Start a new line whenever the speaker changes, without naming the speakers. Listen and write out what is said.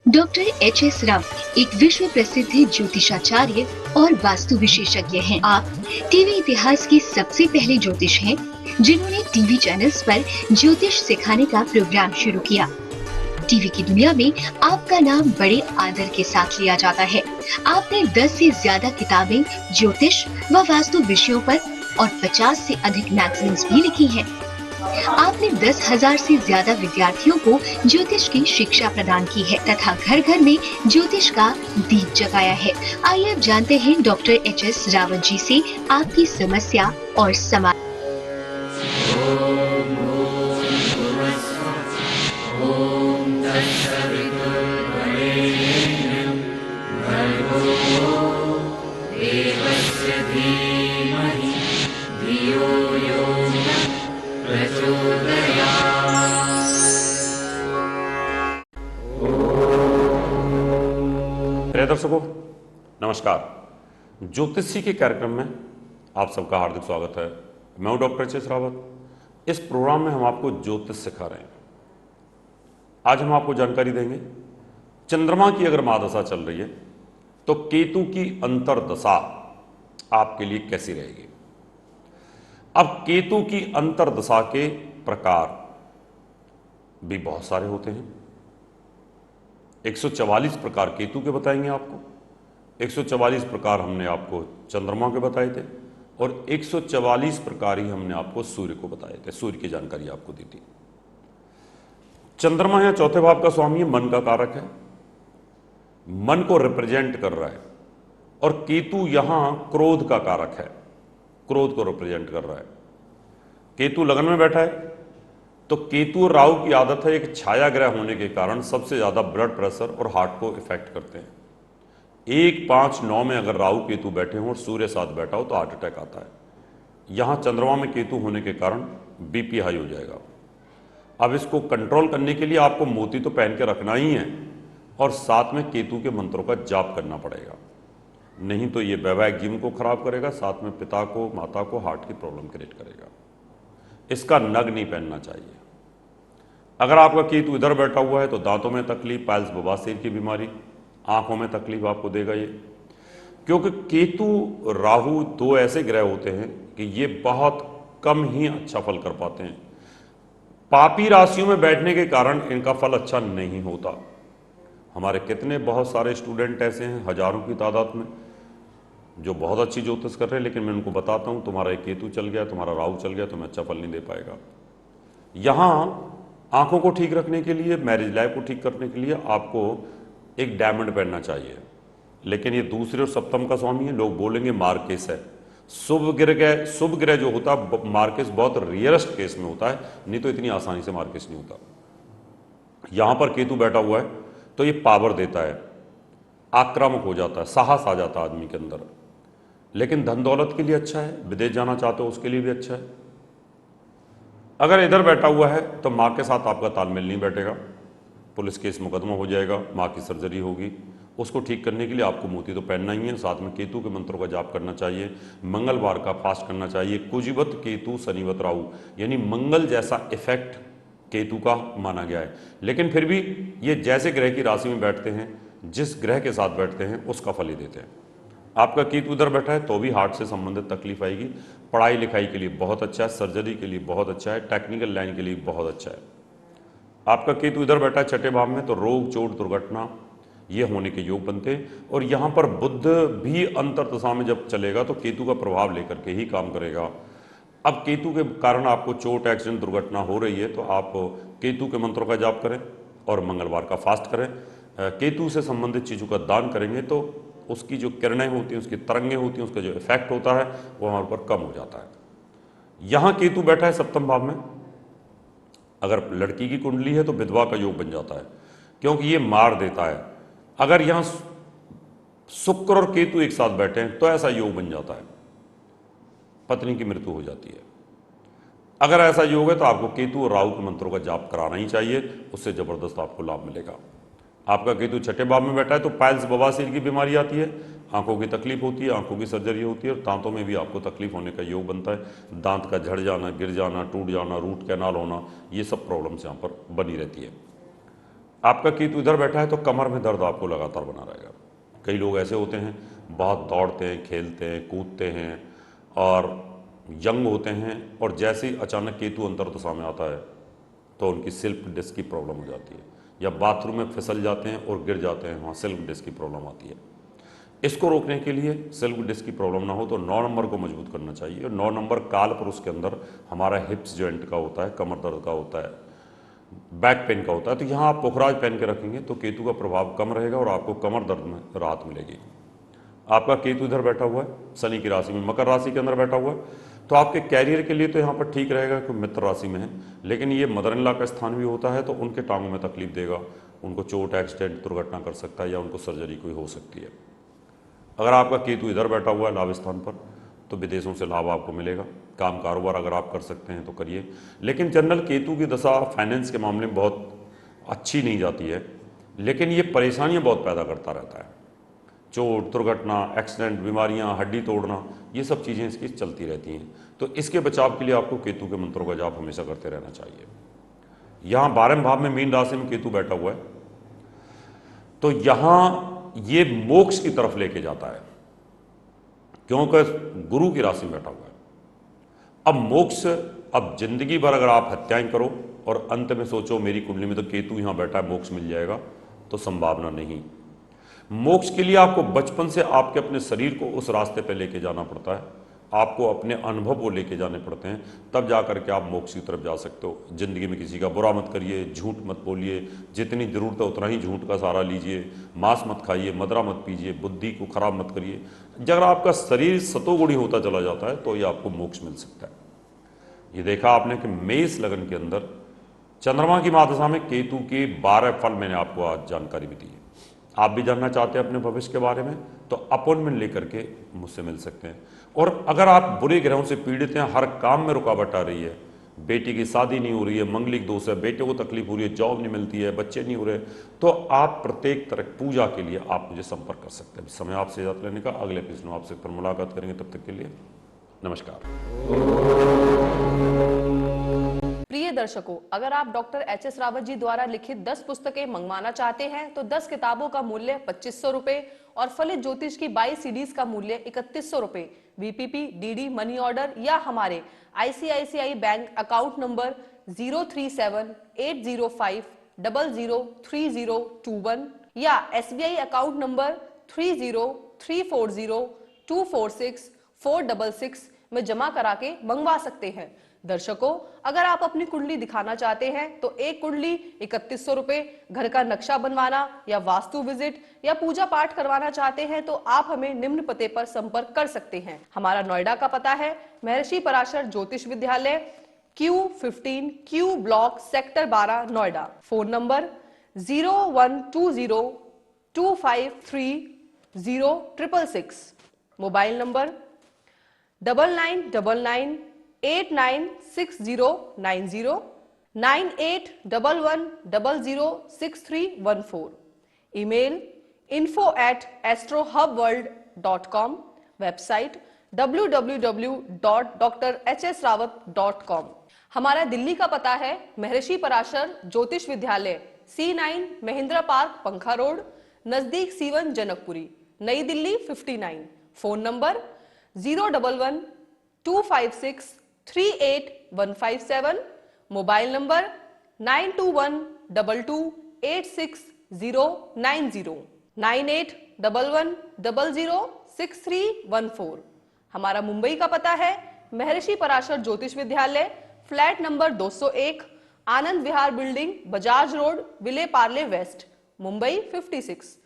Doctor HS. Rao एक विश्व प्रसिद्ध ज्योतिषाचार्य और वास्तु विशेषज्ञ हैं। आप टीवी इतिहास के सबसे पहले ज्योतिष हैं जिन्होंने टीवी चैनल्स पर ज्योतिष सिखाने का प्रोग्राम शुरू किया। टीवी की दुनिया में आपका नाम बड़े आदर के साथ लिया जाता है। आपने 10 से ज्यादा किताबें ज्योतिष व वास्तु विषयों पर और 50 से अधिक मैगजीन्स भी लिखी हैं। आपने 10,000 से ज्यादा विद्यार्थियों को ज्योतिष की शिक्षा प्रदान की है तथा घर घर में ज्योतिष का दीप जगाया है। आइए अब जानते हैं डॉक्टर एच.एस. रावत जी से आपकी समस्या और समाधान।
प्रिय दर्शकों, नमस्कार। ज्योतिषी के कार्यक्रम में आप सबका हार्दिक स्वागत है। मैं हूं डॉक्टर एच.एस. रावत। इस प्रोग्राम में हम आपको ज्योतिष सिखा रहे हैं। आज हम आपको जानकारी देंगे, चंद्रमा की अगर महादशा चल रही है तो केतु की अंतर्दशा आपके लिए कैसी रहेगी। अब केतु की अंतर्दशा के प्रकार भी बहुत सारे होते हैं। 144 प्रकार केतु के बताएंगे आपको, 144 प्रकार हमने आपको चंद्रमा के बताए थे और 144 प्रकार ही हमने आपको सूर्य को बताए थे। सूर्य की जानकारी आपको दी थी। चंद्रमा या चौथे भाव का स्वामी मन का कारक है, मन को रिप्रेजेंट कर रहा है। और केतु यहां क्रोध का कारक है, क्रोध को रिप्रेजेंट कर रहा है। केतु लगन में बैठा है तो केतु और राहु की आदत है, एक छाया ग्रह होने के कारण सबसे ज्यादा ब्लड प्रेशर और हार्ट को इफेक्ट करते हैं। 1, 5, 9 में अगर राहु केतु बैठे हों और सूर्य साथ बैठा हो तो हार्ट अटैक आता है। यहां चंद्रमा में केतु होने के कारण बीपी हाई हो जाएगा। अब इसको कंट्रोल करने के लिए आपको मोती तो पहन के रखना ही है और साथ में केतु के मंत्रों का जाप करना पड़ेगा, नहीं तो ये वैवाहिक जीवन को खराब करेगा, साथ में पिता को, माता को हार्ट की प्रॉब्लम क्रिएट करेगा। इसका नग नहीं पहनना चाहिए। अगर आपका केतु इधर बैठा हुआ है तो दांतों में तकलीफ, पाइल्स, बवासीर की बीमारी, आंखों में तकलीफ आपको देगा ये, क्योंकि केतु राहु दो ऐसे ग्रह होते हैं कि ये बहुत कम ही अच्छा फल कर पाते हैं। पापी राशियों में बैठने के कारण इनका फल अच्छा नहीं होता। हमारे कितने बहुत सारे स्टूडेंट ऐसे हैं, हजारों की तादाद में, जो बहुत अच्छी ज्योतिष कर रहे हैं, लेकिन मैं उनको बताता हूं तुम्हारा एक केतु चल गया, तुम्हारा राहु चल गया, तुम्हें अच्छा फल नहीं दे पाएगा। यहां आंखों को ठीक रखने के लिए, मैरिज लाइफ को ठीक करने के लिए आपको एक डायमंड पहनना चाहिए। लेकिन ये दूसरे और सप्तम का स्वामी है, लोग बोलेंगे मार्केस है। शुभ ग्रह जो होता है मार्केस बहुत रियरेस्ट केस में होता है, नहीं तो इतनी आसानी से मार्केस नहीं होता। यहां पर केतु बैठा हुआ है तो ये पावर देता है, आक्रामक हो जाता है, साहस आ जाता है आदमी के अंदर। लेकिन धन दौलत के लिए अच्छा है, विदेश जाना चाहते हो उसके लिए भी अच्छा है। अगर इधर बैठा हुआ है तो माँ के साथ आपका तालमेल नहीं बैठेगा, पुलिस केस मुकदमा हो जाएगा, माँ की सर्जरी होगी। उसको ठीक करने के लिए आपको मोती तो पहनना ही है, साथ में केतु के मंत्रों का जाप करना चाहिए, मंगलवार का फास्ट करना चाहिए। कुजिवत केतु शनिवत राहु, यानी मंगल जैसा इफेक्ट केतु का माना गया है। लेकिन फिर भी ये जैसे ग्रह की राशि में बैठते हैं, जिस ग्रह के साथ बैठते हैं उसका फल ही देते हैं। आपका केतु उधर बैठा है तो भी हार्ट से संबंधित तकलीफ आएगी। पढ़ाई लिखाई के लिए बहुत अच्छा है, सर्जरी के लिए बहुत अच्छा है, टेक्निकल लाइन के लिए बहुत अच्छा है। आपका केतु इधर बैठा है छठे भाव में तो रोग, चोट, दुर्घटना ये होने के योग बनते हैं। और यहां पर बुध भी अंतर्दशा में जब चलेगा तो केतु का प्रभाव लेकर के ही काम करेगा। अब केतु के कारण आपको चोट, एक्सीडेंट, दुर्घटना हो रही है तो आप केतु के मंत्रों का जाप करें और मंगलवार का फास्ट करें। केतु से संबंधित चीज़ों का दान करेंगे तो उसकी जो किरणें होती हैं, उसकी तरंगें होती हैं, उसका जो इफेक्ट होता है वो हमारे ऊपर कम हो जाता है। यहां केतु बैठा है सप्तम भाव में, अगर लड़की की कुंडली है तो विधवा का योग बन जाता है, क्योंकि ये मार देता है। अगर यहां शुक्र और केतु एक साथ बैठे हैं तो ऐसा योग बन जाता है, पत्नी की मृत्यु हो जाती है। अगर ऐसा योग है तो आपको केतु और राहु के मंत्रों का जाप कराना ही चाहिए, उससे जबरदस्त आपको लाभ मिलेगा। आपका केतु छठे भाव में बैठा है तो पाइल्स, बवासीर की बीमारी आती है, आंखों की तकलीफ होती है, आंखों की सर्जरी होती है और दांतों में भी आपको तकलीफ होने का योग बनता है। दांत का झड़ जाना, गिर जाना, टूट जाना, रूट कैनाल होना, ये सब प्रॉब्लम्स यहाँ पर बनी रहती है। आपका केतु इधर बैठा है तो कमर में दर्द आपको लगातार बना रहेगा। कई लोग ऐसे होते हैं, बहुत दौड़ते हैं, खेलते हैं, कूदते हैं और यंग होते हैं, और जैसे ही अचानक केतु अंतर्दशा में आता है तो उनकी स्लिप डिस्क की प्रॉब्लम हो जाती है, या बाथरूम में फिसल जाते हैं और गिर जाते हैं, वहाँ स्लिप डिस्क की प्रॉब्लम आती है। इसको रोकने के लिए, स्लिप डिस्क की प्रॉब्लम ना हो तो 9 नंबर को मजबूत करना चाहिए। 9 नंबर काल पुरुष के अंदर हमारा हिप्स जॉइंट का होता है, कमर दर्द का होता है, बैक पेन का होता है। तो यहाँ आप पुखराज पहन के रखेंगे तो केतु का प्रभाव कम रहेगा और आपको कमर दर्द में राहत मिलेगी। आपका केतु इधर बैठा हुआ है शनि की राशि में, मकर राशि के अंदर बैठा हुआ है, तो आपके कैरियर के लिए तो यहाँ पर ठीक रहेगा कि मित्र राशि में है, लेकिन ये मदर इन लॉ का स्थान भी होता है तो उनके टांगों में तकलीफ देगा, उनको चोट, एक्सीडेंट, दुर्घटना कर सकता है, या उनको सर्जरी कोई हो सकती है। अगर आपका केतु इधर बैठा हुआ है लाभ स्थान पर तो विदेशों से लाभ आपको मिलेगा। काम कारोबार अगर आप कर सकते हैं तो करिए, लेकिन जनरल केतु की दशा फाइनेंस के मामले में बहुत अच्छी नहीं जाती है, लेकिन ये परेशानियां बहुत पैदा करता रहता है। चोट, दुर्घटना, एक्सीडेंट, बीमारियां, हड्डी तोड़ना, ये सब चीज़ें इसकी चलती रहती हैं। तो इसके बचाव के लिए आपको केतु के मंत्रों का जाप हमेशा करते रहना चाहिए। यहाँ 12वें भाव में मीन राशि में केतु बैठा हुआ है तो यहाँ ये मोक्ष की तरफ लेके जाता है, क्योंकि गुरु की राशि में बैठा हुआ है। अब मोक्ष, अब जिंदगी भर अगर आप हत्याएं करो और अंत में सोचो मेरी कुंडली में तो केतु यहां बैठा है, मोक्ष मिल जाएगा, तो संभावना नहीं। मोक्ष के लिए आपको बचपन से आपके अपने शरीर को उस रास्ते पे लेके जाना पड़ता है, आपको अपने अनुभव को लेके जाने पड़ते हैं, तब जा करके आप मोक्ष की तरफ जा सकते हो। जिंदगी में किसी का बुरा मत करिए, झूठ मत बोलिए, जितनी जरूरत है उतना ही झूठ का सहारा लीजिए, मांस मत खाइए, मदरा मत पीजिए, बुद्धि को खराब मत करिए। अगर आपका शरीर सतोगुणी होता चला जाता है तो ये आपको मोक्ष मिल सकता है। ये देखा आपने कि मेष लगन के अंदर चंद्रमा की महादशा में केतु के 12 फल मैंने आपको आज जानकारी भी दी है। आप भी जानना चाहते हैं अपने भविष्य के बारे में तो अपॉइंटमेंट लेकर के मुझसे मिल सकते हैं। और अगर आप बुरे ग्रहों से पीड़ित हैं, हर काम में रुकावट आ रही है, बेटी की शादी नहीं हो रही है, मंगलिक दोष है, बेटे को तकलीफ हो रही है, जॉब नहीं मिलती है, बच्चे नहीं हो रहे, तो आप प्रत्येक तरह पूजा के लिए आप मुझे संपर्क कर सकते हैं। समय आपसे इजाजत लेने का, अगले एपिसोड में आपसे फिर मुलाकात करेंगे, तब तक के लिए नमस्कार।
प्रिय दर्शकों, अगर आप डॉक्टर एच.एस. रावत जी द्वारा लिखित 10 पुस्तकें मंगवाना चाहते हैं तो 10 किताबों का मूल्य 2500 रुपए और फलित ज्योतिष की 22 सीडीज का मूल्य 3100 रुपए वीपीपी, डीडी, मनी ऑर्डर या हमारे आईसीआईसीआई बैंक अकाउंट नंबर 037805003021 या एसबीआई अकाउंट नंबर 3034024646 में जमा करा के मंगवा सकते हैं। दर्शकों, अगर आप अपनी कुंडली दिखाना चाहते हैं तो एक कुंडली 3100 रुपए, घर का नक्शा बनवाना या वास्तु विजिट या पूजा पाठ करवाना चाहते हैं तो आप हमें निम्न पते पर संपर्क कर सकते हैं। हमारा नोएडा का पता है महर्षि पराशर ज्योतिष विद्यालय, Q15 Q block, sector 12, Noida. Phone number 0120253066, mobile number 9999896090 9811006314। Email info@astrohubworld.com, website www.drhsrawat.com। हमारा दिल्ली का पता है महर्षि पराशर ज्योतिष विद्यालय, C9 महिंद्रा पार्क, पंखा रोड, नजदीक C1 जनकपुरी, नई Delhi 59। Phone number 01125638157, mobile number 9212286090 9811006314। हमारा मुंबई का पता है महर्षि पराशर ज्योतिष विद्यालय, flat number 201, Anand Vihar building, Bajaj road, Vile Parle waste, Mumbai 56।